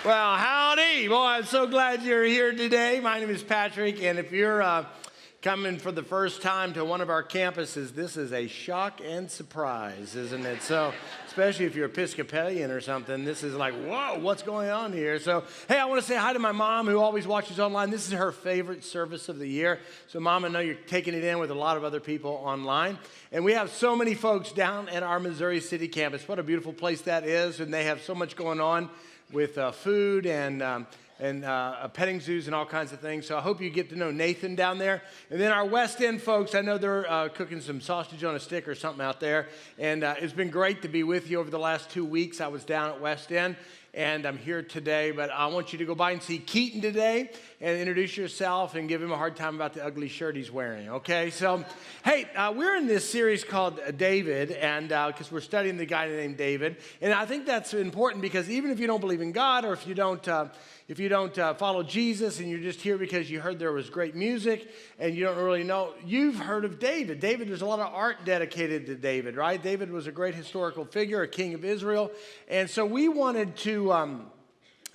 Well, howdy. Boy, I'm so glad you're here today. My name is Patrick, and if you're coming for the first time to one of our campuses, this is a shock and surprise, isn't it? So, especially if you're Episcopalian or something, this is like, whoa, what's going on here? So, hey, I want to say hi to my mom who always watches online. This is her favorite service of the year. So, Mom, I know you're taking it in with a lot of other people online. And we have so many folks down at our Missouri City campus. What a beautiful place that is, and they have so much going on with food and petting zoos and all kinds of things. So I hope you get to know Nathan down there. And then our West End folks, I know they're cooking some sausage on a stick or something out there. And it's been great to be with you over the last 2 weeks. I was down at West End, and I'm here today. But I want you to go by and see Keaton today and introduce yourself and give him a hard time about the ugly shirt he's wearing, okay? So, hey, we're in this series called David, and because we're studying the guy named David. And I think that's important because even if you don't believe in God, or if you don't follow Jesus and you're just here because you heard there was great music and you don't really know, you've heard of David. David, there's a lot of art dedicated to David, right? David was a great historical figure, a king of Israel. And so we wanted to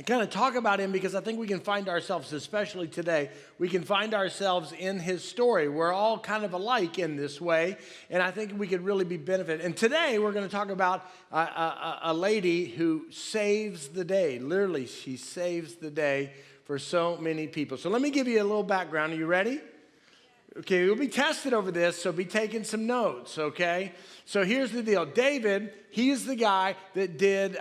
kind of talk about him because I think we can find ourselves, especially today, we can find ourselves in his story. We're all kind of alike in this way, and I think we could really be benefited. And today we're going to talk about a lady who saves the day. Literally, she saves the day for so many people. So let me give you a little background. Are you ready? Okay, we'll be tested over this, so be taking some notes, okay? So here's the deal. David, he's the guy that did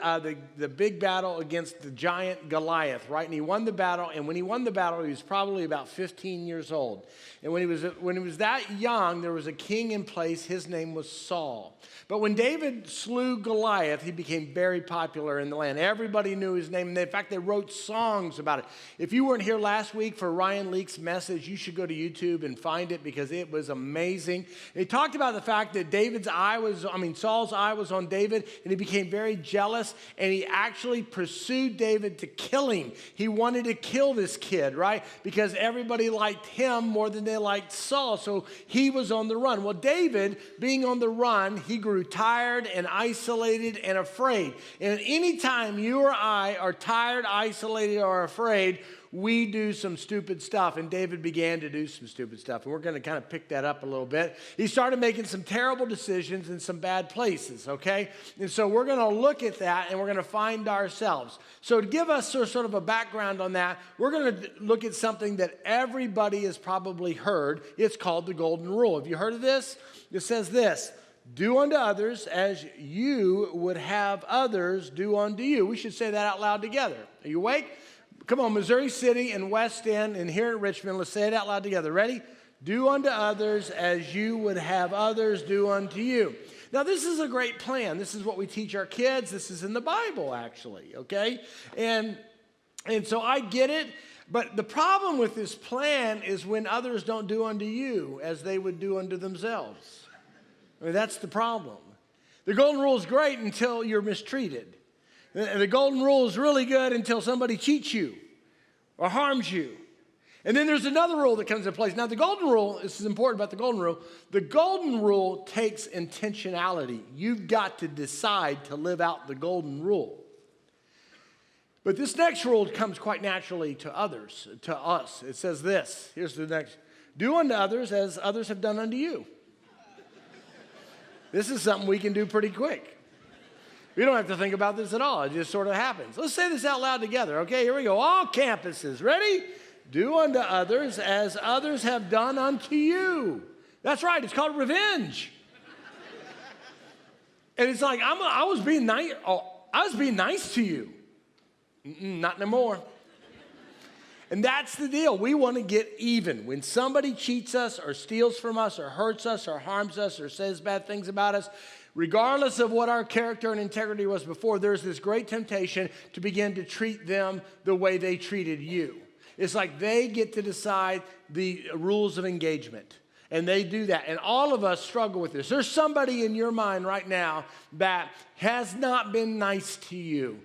the big battle against the giant Goliath, right? And he won the battle, and when he won the battle, he was probably about 15 years old. And when he was that young, there was a king in place. His name was Saul. But when David slew Goliath, he became very popular in the land. Everybody knew his name. And in fact, they wrote songs about it. If you weren't here last week for Ryan Leake's message, you should go to YouTube and find it because it was amazing. And he talked about the fact that Saul's eye was on David, and he became very jealous, and he actually pursued David to kill him. He wanted to kill this kid, right? Because everybody liked him more than they liked Saul, so he was on the run. Well, David, being on the run, he grew tired and isolated and afraid. And anytime you or I are tired, isolated, or afraid, we do some stupid stuff, and David began to do some stupid stuff, and we're going to kind of pick that up a little bit. He started making some terrible decisions in some bad places, okay? And so we're going to look at that, and we're going to find ourselves. So to give us sort of a background on that, we're going to look at something that everybody has probably heard. It's called the Golden Rule. Have you heard of this? It says this: do unto others as you would have others do unto you. We should say that out loud together. Are you awake? Come on, Missouri City and West End and here in Richmond, let's say it out loud together. Ready? Do unto others as you would have others do unto you. Now, this is a great plan. This is what we teach our kids. This is in the Bible, actually, okay? And so I get it, but the problem with this plan is when others don't do unto you as they would do unto themselves. I mean, that's the problem. The Golden Rule is great until you're mistreated. The Golden Rule is really good until somebody cheats you or harms you. And then there's another rule that comes into place. Now, the Golden Rule, this is important about the Golden Rule. The Golden Rule takes intentionality. You've got to decide to live out the Golden Rule. But this next rule comes quite naturally to others, to us. It says this. Here's the next. Do unto others as others have done unto you. This is something we can do pretty quick. We don't have to think about this at all. It just sort of happens. Let's say this out loud together. Okay, here we go. All campuses. Ready? Do unto others as others have done unto you. That's right. It's called revenge. And it's like, I was being nice. Oh, I was being nice to you. Not anymore. And that's the deal. We want to get even. When somebody cheats us or steals from us or hurts us or harms us or says bad things about us, regardless of what our character and integrity was before, there's this great temptation to begin to treat them the way they treated you. It's like they get to decide the rules of engagement. And they do that. And all of us struggle with this. There's somebody in your mind right now that has not been nice to you.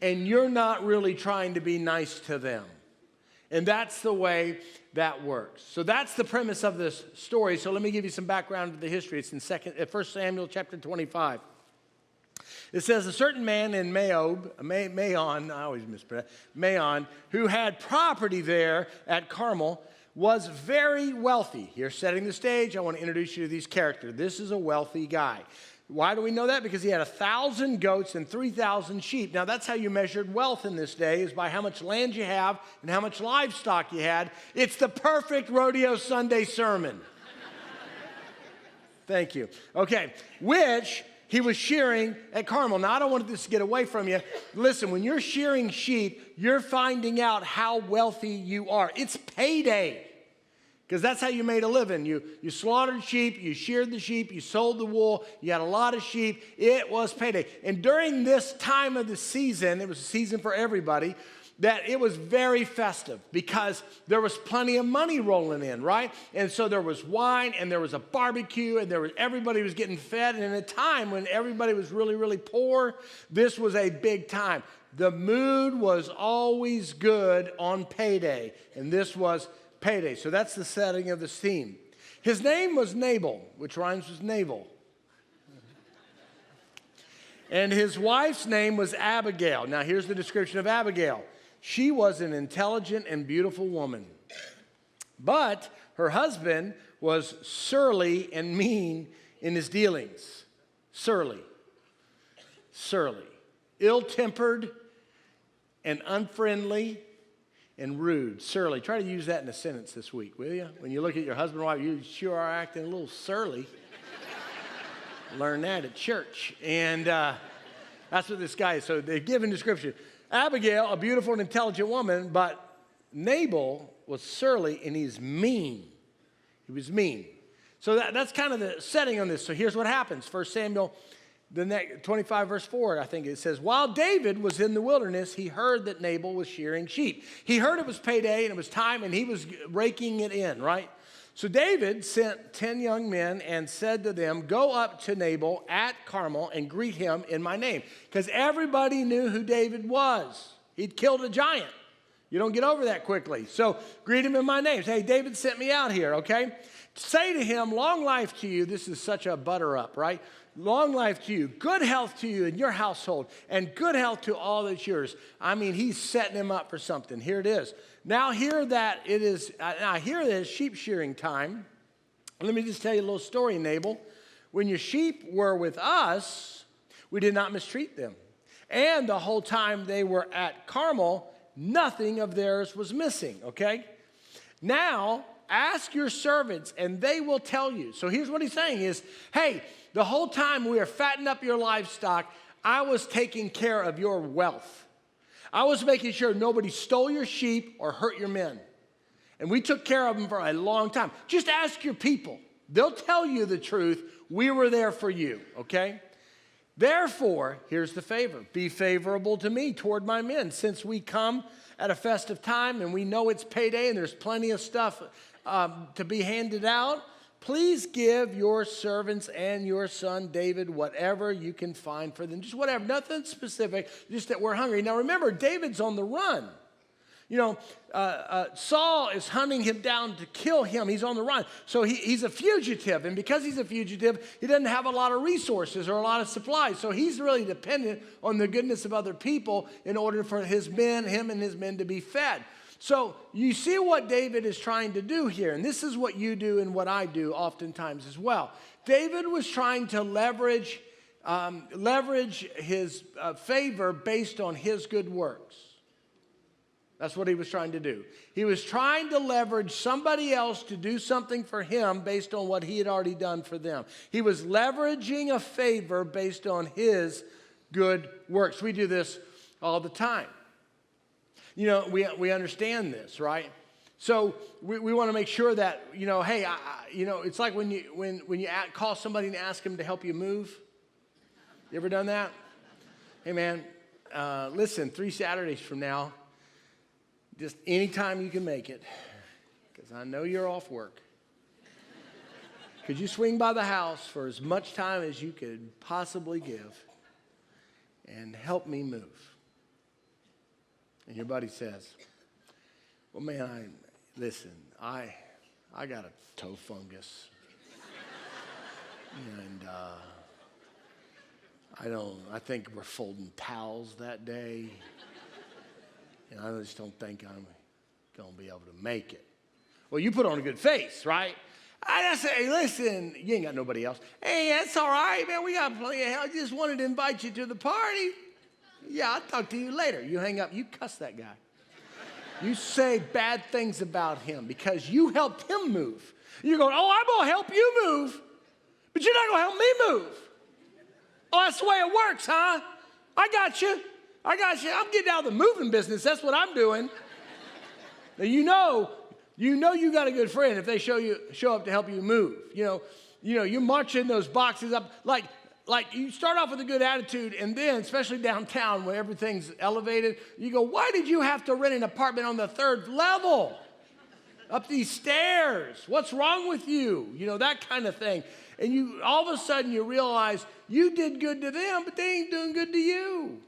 And you're not really trying to be nice to them. And that's the way that works. So that's the premise of this story. So let me give you some background to the history. It's in 1 Samuel chapter 25. It says, a certain man in Maon, I always mispronounce, Maon, who had property there at Carmel, was very wealthy. Here, setting the stage, I want to introduce you to these characters. This is a wealthy guy. Why do we know that? Because he had 1,000 goats and 3,000 sheep. Now, that's how you measured wealth in this day, is by how much land you have and how much livestock you had. It's the perfect rodeo Sunday sermon. Thank you. Okay, which he was shearing at Carmel. Now, I don't want this to get away from you. Listen, when you're shearing sheep, you're finding out how wealthy you are. It's payday, because that's how you made a living. You slaughtered sheep, you sheared the sheep, you sold the wool, you had a lot of sheep. It was payday. And during this time of the season, it was a season for everybody, that it was very festive because there was plenty of money rolling in, right? And so there was wine and there was a barbecue and everybody was getting fed. And in a time when everybody was really, really poor, this was a big time. The mood was always good on payday, and this was payday. So that's the setting of the scene. His name was Nabal, which rhymes with navel. And his wife's name was Abigail. Now here's the description of Abigail. She was an intelligent and beautiful woman, but her husband was surly and mean in his dealings. Surly, ill-tempered and unfriendly and rude. Surly. Try to use that in a sentence this week, will you? When you look at your husband or wife, you sure are acting a little surly. Learn that at church. And that's what this guy is. So they give a description. Abigail, a beautiful and intelligent woman, but Nabal was surly and he's mean. He was mean. So that's kind of the setting on this. So here's what happens. 1 Samuel 25 verse 4, I think it says, while David was in the wilderness, he heard that Nabal was shearing sheep. He heard it was payday and it was time and he was raking it in, right? So David sent 10 young men and said to them, go up to Nabal at Carmel and greet him in my name. Because everybody knew who David was. He'd killed a giant. You don't get over that quickly. So greet him in my name. Say, hey, David sent me out here, okay? Say to him, long life to you. This is such a butter up, right? Long life to you, good health to you and your household, and good health to all that's yours. I mean, he's setting him up for something. Here it is. Now hear that it's sheep shearing time. Let me just tell you a little story, Nabal. When your sheep were with us, we did not mistreat them. And the whole time they were at Carmel, nothing of theirs was missing, okay? Now, ask your servants and they will tell you. So here's what he's saying is, hey, the whole time we were fattening up your livestock, I was taking care of your wealth. I was making sure nobody stole your sheep or hurt your men. And we took care of them for a long time. Just ask your people. They'll tell you the truth. We were there for you, okay? Therefore, here's the favor. Be favorable to me toward my men. Since we come at a festive time and we know it's payday and there's plenty of stuff to be handed out, please give your servants and your son David whatever you can find for them. Just whatever, nothing specific, just that we're hungry. Now remember, David's on the run. You know, Saul is hunting him down to kill him. He's on the run. So he's a fugitive. And because he's a fugitive, he doesn't have a lot of resources or a lot of supplies. So he's really dependent on the goodness of other people in order for him and his men to be fed. So you see what David is trying to do here, and this is what you do and what I do oftentimes as well. David was trying to leverage his favor based on his good works. That's what he was trying to do. He was trying to leverage somebody else to do something for him based on what he had already done for them. He was leveraging a favor based on his good works. We do this all the time. You know, we understand this, right? So we want to make sure that, you know, hey, it's like when you call somebody and ask them to help you move. You ever done that? Hey, man, listen, 3 Saturdays from now, just anytime you can make it, because I know you're off work. Could you swing by the house for as much time as you could possibly give and help me move? And your buddy says, well, man, I got a toe fungus. And I think we're folding towels that day. And I just don't think I'm going to be able to make it. Well, you put on a good face, right? I just say, hey, listen, you ain't got nobody else. Hey, that's all right, man. We got plenty of hell. I just wanted to invite you to the party. Yeah, I'll talk to you later. You hang up. You cuss that guy. You say bad things about him because you helped him move. You're going, oh, I'm going to help you move, but you're not going to help me move. Oh, that's the way it works, huh? I got you. I'm getting out of the moving business. That's what I'm doing. Now, you know you got a good friend if they show up to help you move. You're marching those boxes up like you start off with a good attitude, and then, especially downtown where everything's elevated, you go, why did you have to rent an apartment on the 3rd level? Up these stairs. What's wrong with you? That kind of thing. And you all of a sudden you realize you did good to them, but they ain't doing good to you.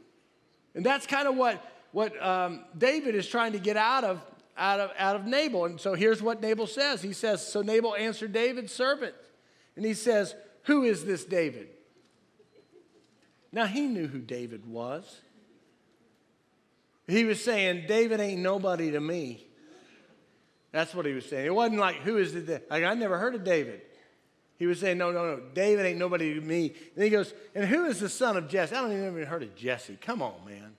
And that's kind of what David is trying to get out of Nabal. And so here's what Nabal says. He says, so Nabal answered David's servant. And he says, who is this David? Now he knew who David was. He was saying, David ain't nobody to me. That's what he was saying. It wasn't like, who is it? Like, I never heard of David. He was saying, no, David ain't nobody to me. And he goes, and who is the son of Jesse? I don't even heard of Jesse. Come on, man.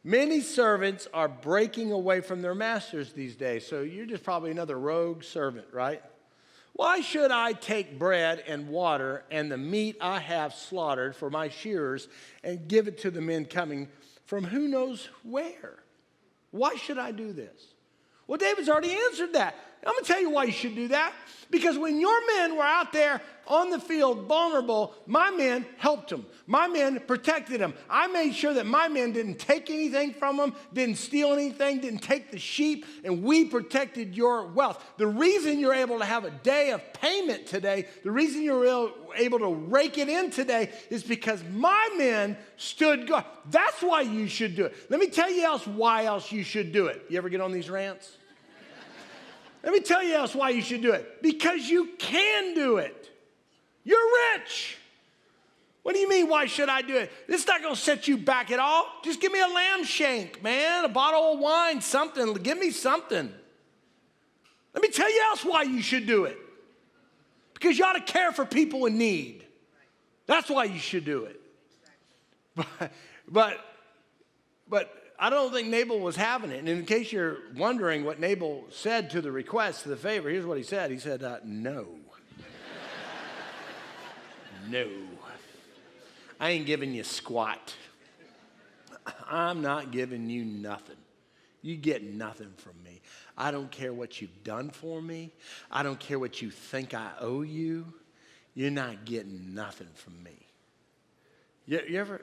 Many servants are breaking away from their masters these days. So you're just probably another rogue servant, right? Why should I take bread and water and the meat I have slaughtered for my shearers and give it to the men coming from who knows where? Why should I do this? Well, David's already answered that. I'm going to tell you why you should do that. Because when your men were out there on the field vulnerable, my men helped them. My men protected them. I made sure that my men didn't take anything from them, didn't steal anything, didn't take the sheep, and we protected your wealth. The reason you're able to have a day of payment today, the reason you're able to rake it in today is because my men stood guard. That's why you should do it. Let me tell you why else you should do it. You ever get on these rants? Let me tell you else why you should do it. Because you can do it. You're rich. What do you mean, why should I do it? This is not going to set you back at all. Just give me a lamb shank, man, a bottle of wine, something. Give me something. Let me tell you else why you should do it. Because you ought to care for people in need. That's why you should do it. But I don't think Nabal was having it. And in case you're wondering what Nabal said to the request, to the favor, here's what he said. He said, no. No. I ain't giving you squat. I'm not giving you nothing. You get nothing from me. I don't care what you've done for me. I don't care what you think I owe you. You're not getting nothing from me. You ever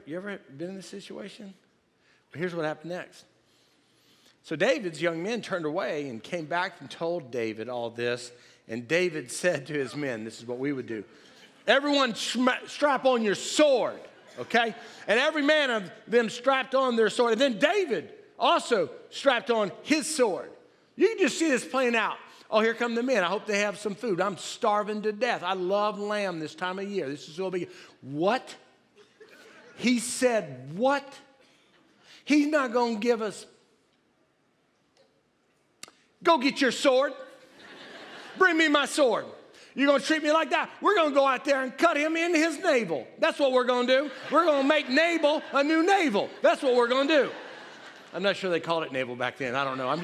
been in this situation? Here's what happened next. So David's young men turned away and came back and told David all this. And David said to his men, this is what we would do. Everyone strap on your sword, okay? And every man of them strapped on their sword. And then David also strapped on his sword. You can just see this playing out. Oh, here come the men. I hope they have some food. I'm starving to death. I love lamb this time of year. This is so big. What? He said, what? He's not going to give us. Go get your sword. Bring me my sword. You're going to treat me like that? We're going to go out there and cut him in his navel. That's what we're going to do. We're going to make Nabal a new navel. That's what we're going to do. I'm not sure they called it navel back then. I don't know. I'm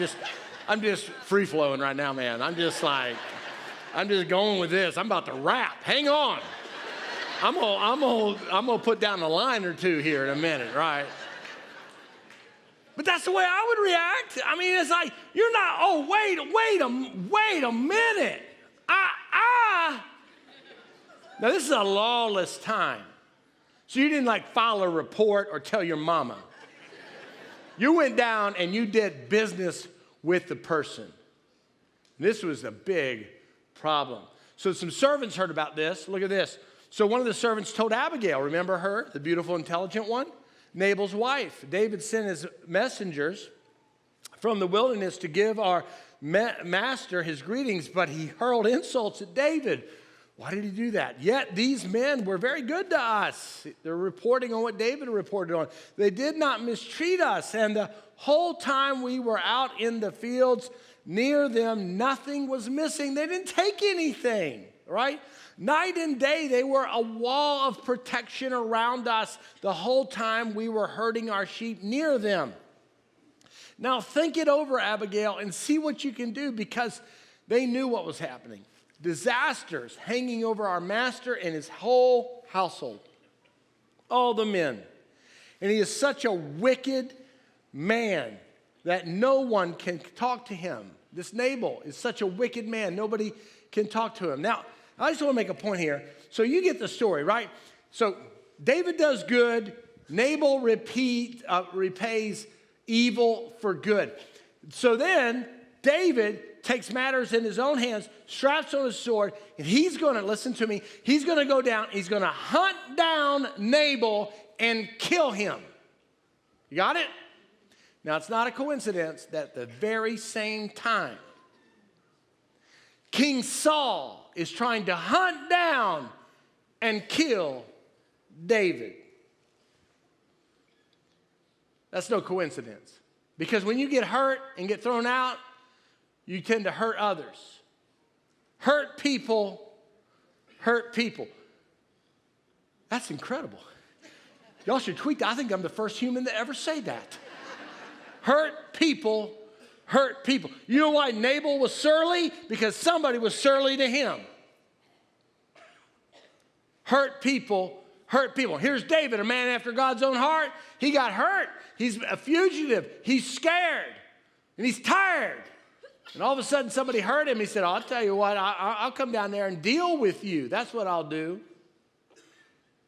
just free flowing right now, man. I'm just going with this. I'm about to rap. Hang on. I'm gonna put down a line or two here in a minute, right? But that's the way I would react. I mean, it's like, you're not, oh, wait a minute. Now, this is a lawless time. So you didn't file a report or tell your mama. You went down and you did business with the person. This was a big problem. So some servants heard about this. Look at this. So one of the servants told Abigail, remember her, the beautiful, intelligent one? Nabal's wife. David sent his messengers from the wilderness to give our master his greetings, but he hurled insults at David. Why did he do that? Yet these men were very good to us. They're reporting on what David reported on. They did not mistreat us. And the whole time we were out in the fields near them, nothing was missing. They didn't take anything, right? Night and day, they were a wall of protection around us the whole time we were herding our sheep near them. Now think it over, Abigail, and see what you can do, because they knew what was happening. Disasters hanging over our master and his whole household. All the men. And he is such a wicked man that no one can talk to him. This Nabal is such a wicked man. Nobody can talk to him. Now, I just want to make a point here. So you get the story, right? So David does good. Nabal repays evil for good. So then David takes matters in his own hands, straps on his sword, and he's going to, listen to me, he's going to go down, he's going to hunt down Nabal and kill him. You got it? Now, it's not a coincidence that at the very same time, King Saul is trying to hunt down and kill David. That's no coincidence. Because when you get hurt and get thrown out, you tend to hurt others. Hurt people hurt people. That's incredible. Y'all should tweet that. I think I'm the first human to ever say that. Hurt people hurt people. You know why Nabal was surly? Because somebody was surly to him. Hurt people hurt people. Here's David, a man after God's own heart. He got hurt. He's a fugitive. He's scared. And he's tired. And all of a sudden, somebody hurt him. He said, I'll tell you what, I'll come down there and deal with you. That's what I'll do.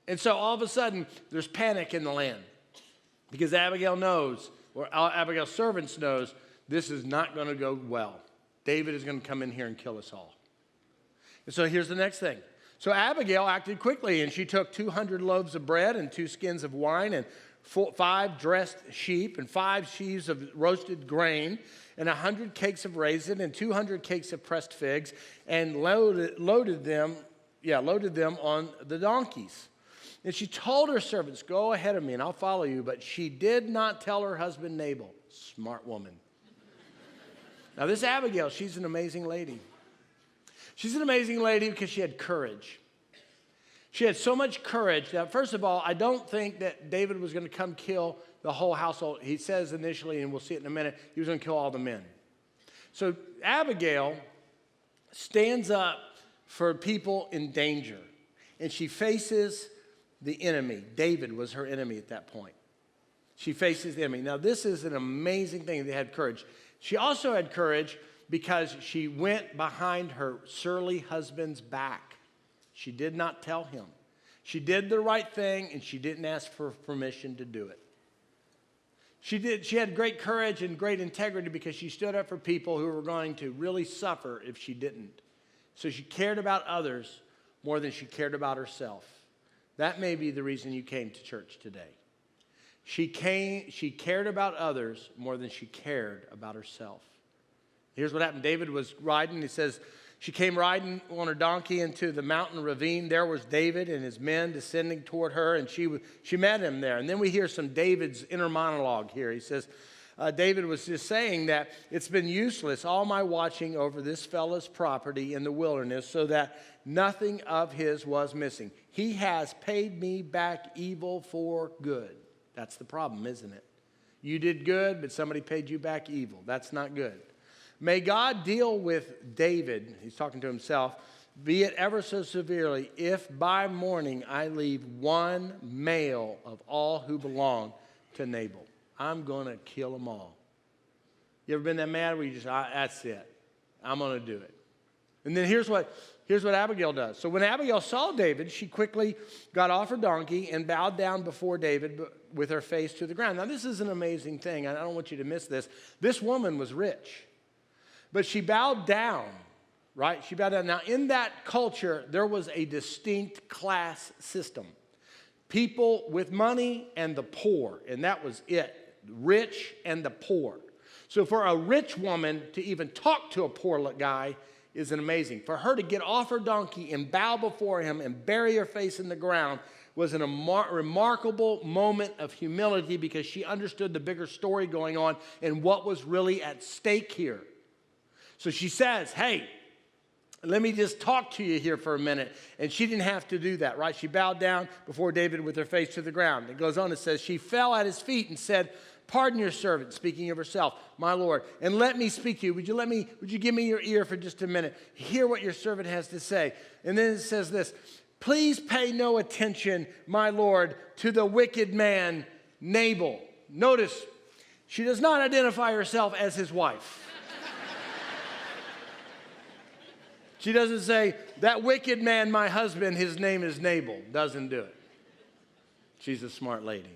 And so all of a sudden, there's panic in the land. Because Abigail knows, or Abigail's servants knows, this is not going to go well. David is going to come in here and kill us all. And so here's the next thing. So Abigail acted quickly, and she took 200 loaves of bread and 2 skins of wine and 5 dressed sheep and 5 sheaves of roasted grain and 100 cakes of raisin and 200 cakes of pressed figs, and loaded them on the donkeys. And she told her servants, go ahead of me and I'll follow you. But she did not tell her husband Nabal. Smart woman. Now this Abigail, she's an amazing lady. She's an amazing lady because she had courage. She had so much courage that, first of all, I don't think that David was going to come kill the whole household. He says initially, and we'll see it in a minute, he was going to kill all the men. So Abigail stands up for people in danger, and she faces the enemy. David was her enemy at that point. She faces the enemy. Now, this is an amazing thing. They had courage. She also had courage because she went behind her surly husband's back. She did not tell him. She did the right thing, and she didn't ask for permission to do it. She had great courage and great integrity because she stood up for people who were going to really suffer if she didn't. So she cared about others more than she cared about herself. That may be the reason you came to church today. She cared about others more than she cared about herself. Here's what happened. David was riding. He says, she came riding on her donkey into the mountain ravine. There was David and his men descending toward her, and she met him there. And then we hear some David's inner monologue here. He says, David was just saying that it's been useless, all my watching over this fellow's property in the wilderness, so that nothing of his was missing. He has paid me back evil for good. That's the problem, isn't it? You did good, but somebody paid you back evil. That's not good. May God deal with David, he's talking to himself, be it ever so severely, if by morning I leave one male of all who belong to Nabal. I'm going to kill them all. You ever been that mad where you just, that's it. I'm going to do it. And then here's what Abigail does. So when Abigail saw David, she quickly got off her donkey and bowed down before David with her face to the ground. Now, this is an amazing thing. I don't want you to miss this. This woman was rich. But she bowed down, right? She bowed down. Now, in that culture, there was a distinct class system. People with money and the poor, and that was it. Rich and the poor. So for a rich woman to even talk to a poor guy, is amazing. For her to get off her donkey and bow before him and bury her face in the ground was a remarkable moment of humility because she understood the bigger story going on and what was really at stake here. So she says, hey, let me just talk to you here for a minute. And she didn't have to do that, right? She bowed down before David with her face to the ground. It goes on, it says, she fell at his feet and said, pardon your servant, speaking of herself, my Lord, and let me speak to you. Would you give me your ear for just a minute? Hear what your servant has to say. And then it says this, please pay no attention, my Lord, to the wicked man, Nabal. Notice, she does not identify herself as his wife. She doesn't say, that wicked man, my husband, his name is Nabal. Doesn't do it. She's a smart lady.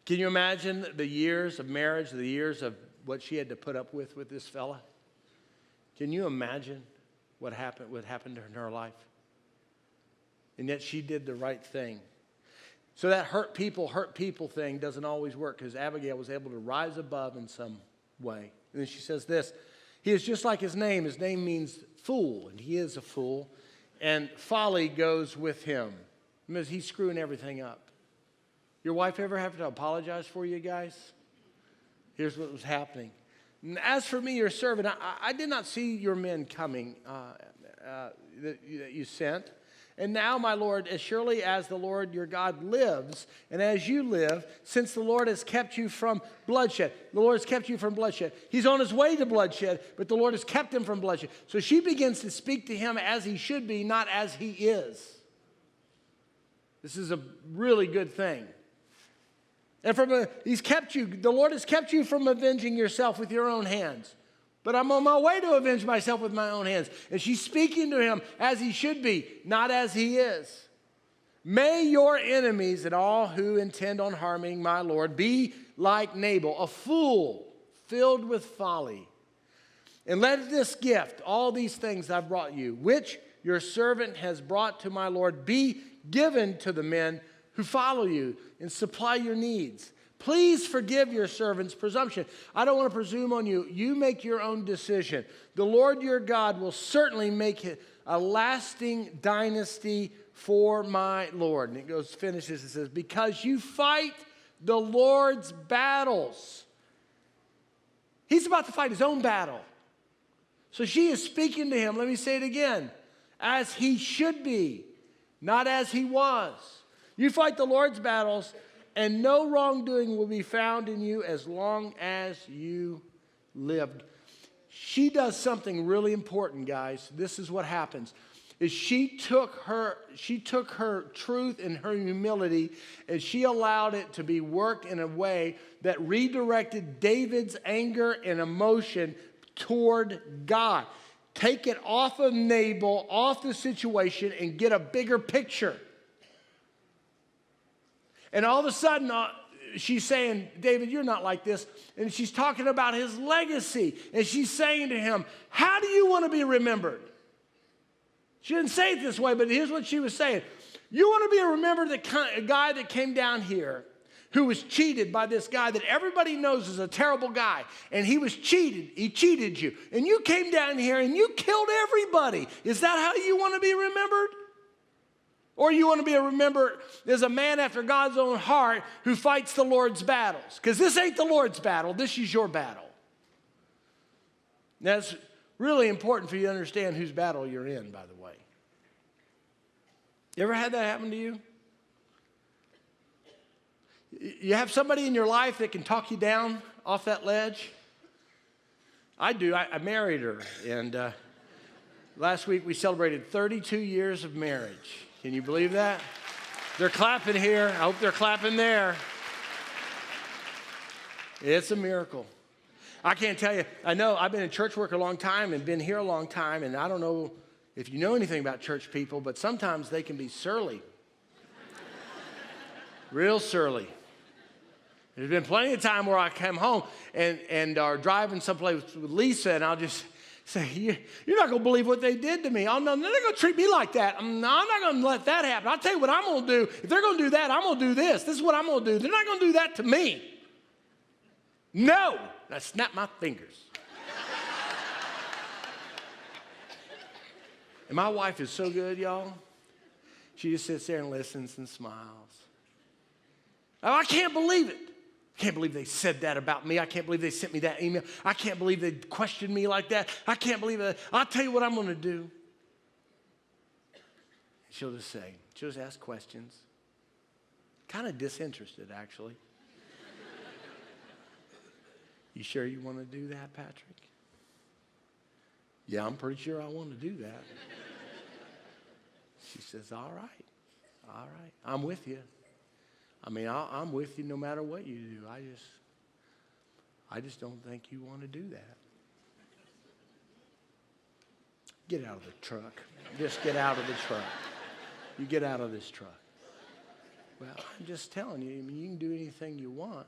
Can you imagine the years of marriage, the years of what she had to put up with this fella? Can you imagine what happened to her in her life? And yet she did the right thing. So that hurt people thing doesn't always work because Abigail was able to rise above in some way. And then she says this, he is just like his name. His name means fool, and he is a fool. And folly goes with him. Because he's screwing everything up. Your wife ever have to apologize for you guys? Here's what was happening. As for me, your servant, I did not see your men coming that you sent. And now, my Lord, as surely as the Lord your God lives, and as you live, since the Lord has kept you from bloodshed. The Lord has kept you from bloodshed. He's on his way to bloodshed, but the Lord has kept him from bloodshed. So she begins to speak to him as he should be, not as he is. This is a really good thing. And he's kept you, the Lord has kept you from avenging yourself with your own hands. But I'm on my way to avenge myself with my own hands. And she's speaking to him as he should be, not as he is. May your enemies and all who intend on harming my Lord be like Nabal, a fool filled with folly. And let this gift, all these things I've brought you, which your servant has brought to my Lord, be given to the men who follow you and supply your needs. Please forgive your servant's presumption. I don't want to presume on you. You make your own decision. The Lord your God will certainly make it a lasting dynasty for my Lord. And it finishes, it says, because you fight the Lord's battles. He's about to fight his own battle. So she is speaking to him, let me say it again, as he should be, not as he was. You fight the Lord's battles, and no wrongdoing will be found in you as long as you live. She does something really important, guys. This is what happens. Is she took her truth and her humility, and she allowed it to be worked in a way that redirected David's anger and emotion toward God. Take it off of Nabal, off the situation, and get a bigger picture. And all of a sudden, she's saying, David, you're not like this. And she's talking about his legacy. And she's saying to him, how do you want to be remembered? She didn't say it this way, but here's what she was saying. You want to be remembered, a guy that came down here who was cheated by this guy that everybody knows is a terrible guy. And he was cheated. He cheated you. And you came down here and you killed everybody. Is that how you want to be remembered? Or you want to be remembered as a man after God's own heart who fights the Lord's battles? Because this ain't the Lord's battle. This is your battle. Now, it's really important for you to understand whose battle you're in, by the way. You ever had that happen to you? You have somebody in your life that can talk you down off that ledge? I do. I married her. And last week we celebrated 32 years of marriage. Can you believe that? They're clapping here. I hope they're clapping there. It's a miracle. I can't tell you. I know I've been in church work a long time and been here a long time, and I don't know if you know anything about church people, but sometimes they can be surly. Real surly. There's been plenty of time where I come home and are driving someplace with Lisa, and I'll just say, you're not going to believe what they did to me. Oh, no, they're not going to treat me like that. I'm not going to let that happen. I'll tell you what I'm going to do. If they're going to do that, I'm going to do this. This is what I'm going to do. They're not going to do that to me. No. I snap my fingers. And my wife is so good, y'all. She just sits there and listens and smiles. Oh, I can't believe it. I can't believe they said that about me. I can't believe they sent me that email. I can't believe they questioned me like that. I can't believe it. I'll tell you what I'm going to do. She'll just ask questions. Kind of disinterested, actually. You sure you want to do that, Patrick? Yeah, I'm pretty sure I want to do that. She says, all right, I'm with you. I mean, I'm with you no matter what you do. I just don't think you want to do that. Get out of the truck. Just get out of the truck. You get out of this truck. Well, I'm just telling you, I mean, you can do anything you want.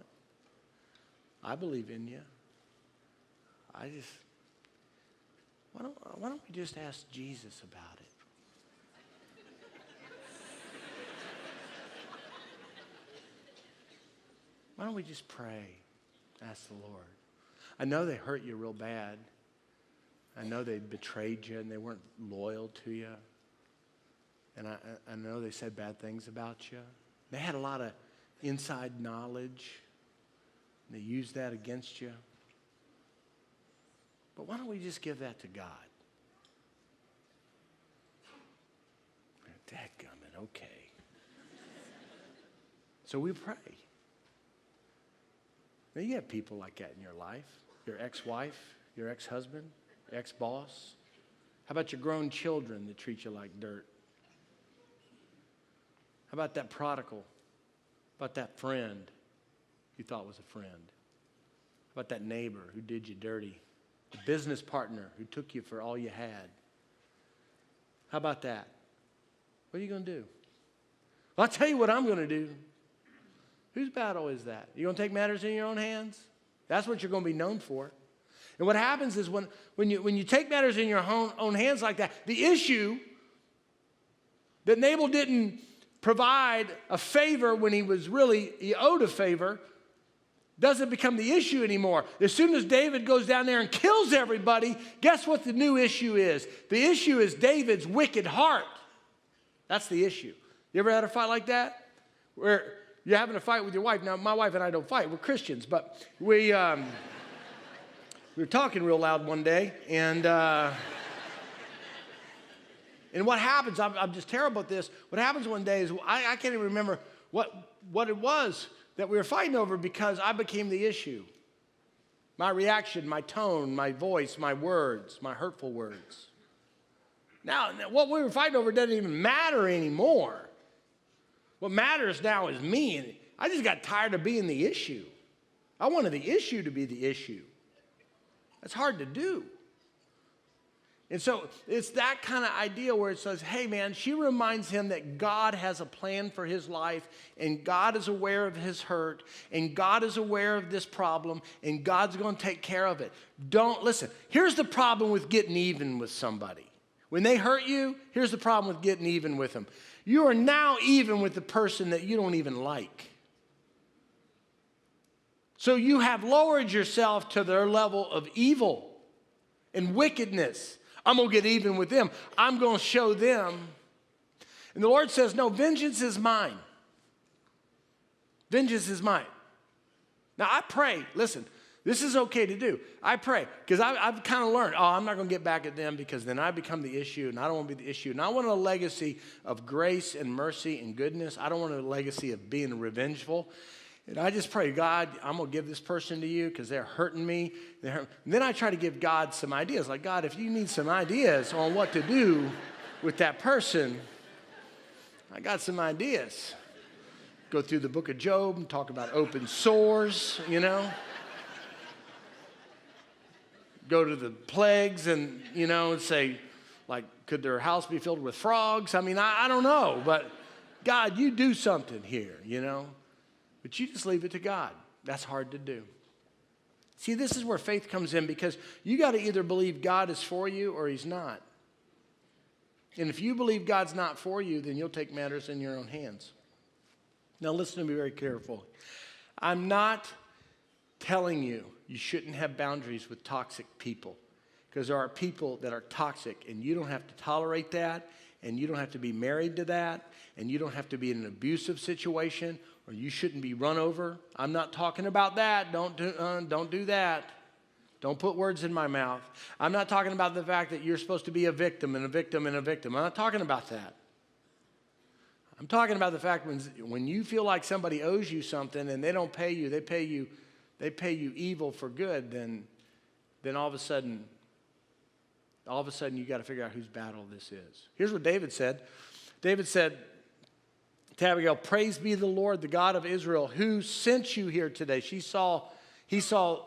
I believe in you. Why don't we just ask Jesus about it? Why don't we just pray? Ask the Lord. I know they hurt you real bad. I know they betrayed you and they weren't loyal to you. And I know they said bad things about you. They had a lot of inside knowledge. And they used that against you. But why don't we just give that to God? Dadgummit, okay. So we pray. Now you have people like that in your life. Your ex-wife, your ex-husband, ex-boss. How about your grown children that treat you like dirt? How about that prodigal? How about that friend you thought was a friend? How about that neighbor who did you dirty? The business partner who took you for all you had? How about that? What are you going to do? Well, I'll tell you what I'm going to do. Whose battle is that? You going to take matters in your own hands? That's what you're going to be known for. And what happens is when you take matters in your own hands like that, the issue that Nabal didn't provide a favor when he owed a favor doesn't become the issue anymore. As soon as David goes down there and kills everybody, guess what the new issue is? The issue is David's wicked heart. That's the issue. You ever had a fight like that? Where you're having a fight with your wife. Now, my wife and I don't fight. We're Christians. But we were talking real loud one day. And what happens, I'm just terrible at this. What happens one day is I can't even remember what it was that we were fighting over because I became the issue. My reaction, my tone, my voice, my words, my hurtful words. Now, what we were fighting over doesn't even matter anymore. What matters now is me. And I just got tired of being the issue. I wanted the issue to be the issue. That's hard to do. And so it's that kind of idea where it says, hey, man, she reminds him that God has a plan for his life, and God is aware of his hurt, and God is aware of this problem, and God's going to take care of it. Listen, here's the problem with getting even with somebody. When they hurt you, here's the problem with getting even with them. You are now even with the person that you don't even like. So you have lowered yourself to their level of evil and wickedness. I'm going to get even with them. I'm going to show them. And the Lord says, no, vengeance is mine. Vengeance is mine. Now, I pray, listen, this is okay to do. I pray, because I've kind of learned, I'm not going to get back at them because then I become the issue, and I don't want to be the issue. And I want a legacy of grace and mercy and goodness. I don't want a legacy of being revengeful. And I just pray, God, I'm going to give this person to you because they're hurting me. And then I try to give God some ideas. Like, God, if you need some ideas on what to do with that person, I got some ideas. Go through the book of Job and talk about open sores, Go to the plagues and, and say, like, could their house be filled with frogs? I mean, I don't know. But, God, you do something here, But you just leave it to God. That's hard to do. See, this is where faith comes in because you got to either believe God is for you or he's not. And if you believe God's not for you, then you'll take matters in your own hands. Now listen to me very carefully. I'm not telling you shouldn't have boundaries with toxic people. Because there are people that are toxic, and you don't have to tolerate that, and you don't have to be married to that, and you don't have to be in an abusive situation, or you shouldn't be run over. I'm not talking about that. Don't do that. Don't put words in my mouth. I'm not talking about the fact that you're supposed to be a victim and a victim and a victim. I'm not talking about that. I'm talking about the fact when you feel like somebody owes you something and they don't pay you, they pay you evil for good, then all of a sudden you got to figure out whose battle this is. Here's what David said. David said to Abigail, "Praise be the Lord, the God of Israel, who sent you here today." He saw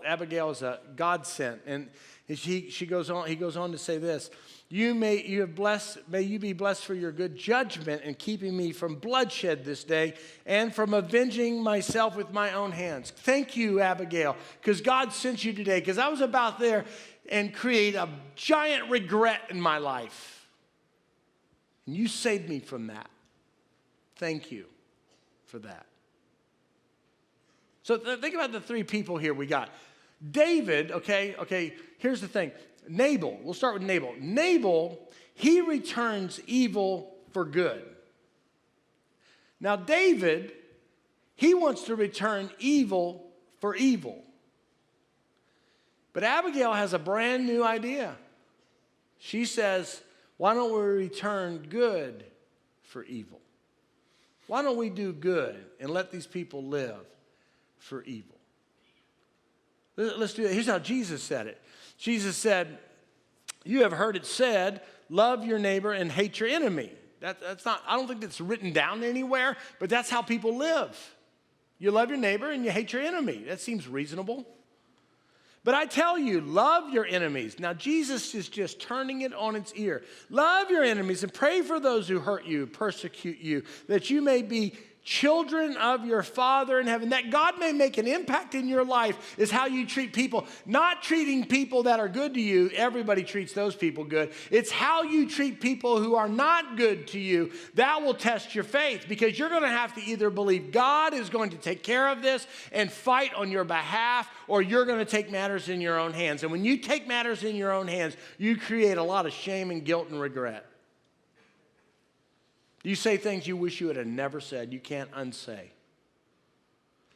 Abigail as a God sent, and he goes on to say this: May you be blessed for your good judgment in keeping me from bloodshed this day and from avenging myself with my own hands. Thank you, Abigail, because God sent you today, because I was about there and create a giant regret in my life. And you saved me from that. Thank you for that. So think about the three people here we got. David, okay, here's the thing. Nabal, we'll start with Nabal. Nabal, he returns evil for good. Now David, he wants to return evil for evil. But Abigail has a brand new idea. She says, why don't we return good for evil? Why don't we do good and let these people live for evil? Let's do it. Here's how Jesus said it. Jesus said, you have heard it said, love your neighbor and hate your enemy. That's not, I don't think that's written down anywhere, but that's how people live. You love your neighbor and you hate your enemy. That seems reasonable. But I tell you, love your enemies. Now, Jesus is just turning it on its ear. Love your enemies and pray for those who hurt you, persecute you, that you may be children of your Father in heaven. That God may make an impact in your life is how you treat people. Not treating people that are good to you. Everybody treats those people good. It's how you treat people who are not good to you. That will test your faith, because you're going to have to either believe God is going to take care of this and fight on your behalf, or you're going to take matters in your own hands. And when you take matters in your own hands, you create a lot of shame and guilt and regret. You say things you wish you would have never said. You can't unsay.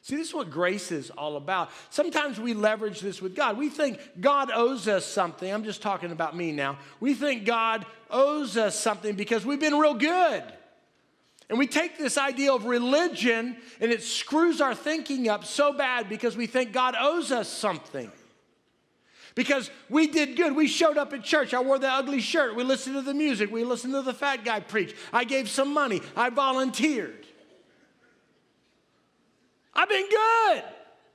See, this is what grace is all about. Sometimes we leverage this with God. We think God owes us something. I'm just talking about me now. We think God owes us something because we've been real good. And we take this idea of religion and it screws our thinking up so bad because we think God owes us something. Because we did good. We showed up at church. I wore the ugly shirt. We listened to the music. We listened to the fat guy preach. I gave some money. I volunteered. I've been good.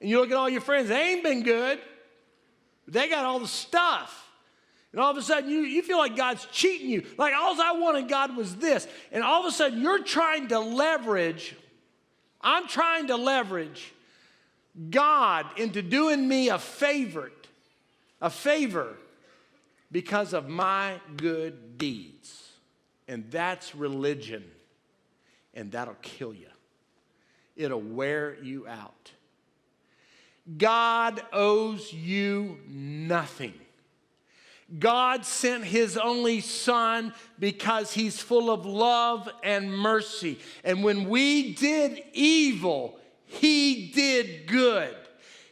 And you look at all your friends. They ain't been good. They got all the stuff. And all of a sudden, you feel like God's cheating you. Like, all I wanted God was this. And all of a sudden, you're trying to leverage. I'm trying to leverage God into doing me a favor because of my good deeds. And that's religion. And that'll kill you. It'll wear you out. God owes you nothing. God sent his only son because he's full of love and mercy. And when we did evil, he did good.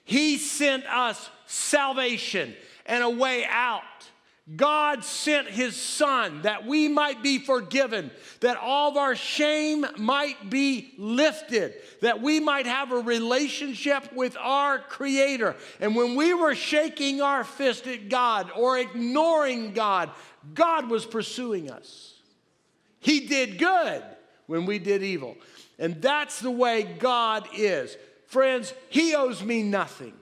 He sent us salvation and a way out. God sent his son that we might be forgiven, that all of our shame might be lifted, that we might have a relationship with our Creator. And when we were shaking our fist at God or ignoring God, God was pursuing us. He did good when we did evil. And that's the way God is. Friends, he owes me nothing.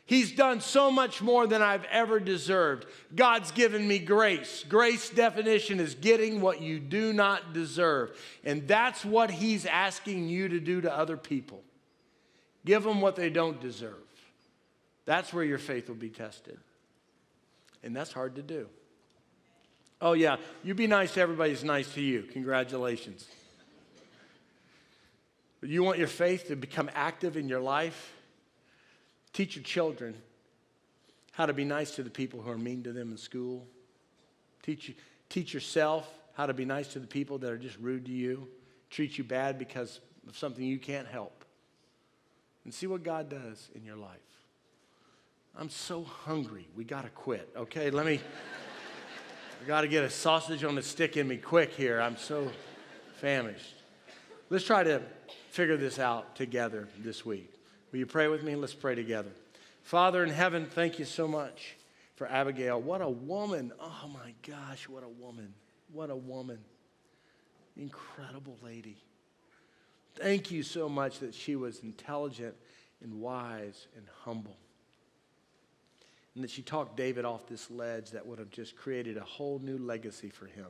He's done so much more than I've ever deserved. God's given me grace. Grace definition is getting what you do not deserve. And that's what he's asking you to do to other people. Give them what they don't deserve. That's where your faith will be tested. And that's hard to do. Oh yeah, you be nice to everybody who's nice to you. Congratulations. But you want your faith to become active in your life? Teach your children how to be nice to the people who are mean to them in school. Teach yourself how to be nice to the people that are just rude to you, treat you bad because of something you can't help. And see what God does in your life. I'm so hungry. We got to quit. Okay, I got to get a sausage on the stick in me quick here. I'm so famished. Let's try to figure this out together this week. Will you pray with me? Let's pray together. Father in heaven, thank you so much for Abigail. What a woman. Oh my gosh, what a woman. What a woman. Incredible lady. Thank you so much that she was intelligent and wise and humble. And that she talked David off this ledge that would have just created a whole new legacy for him.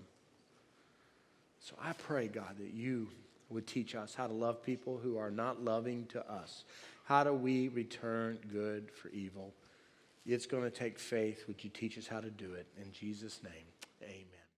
So I pray, God, that you would teach us how to love people who are not loving to us. How do we return good for evil? It's going to take faith. Would you teach us how to do it? In Jesus' name, amen.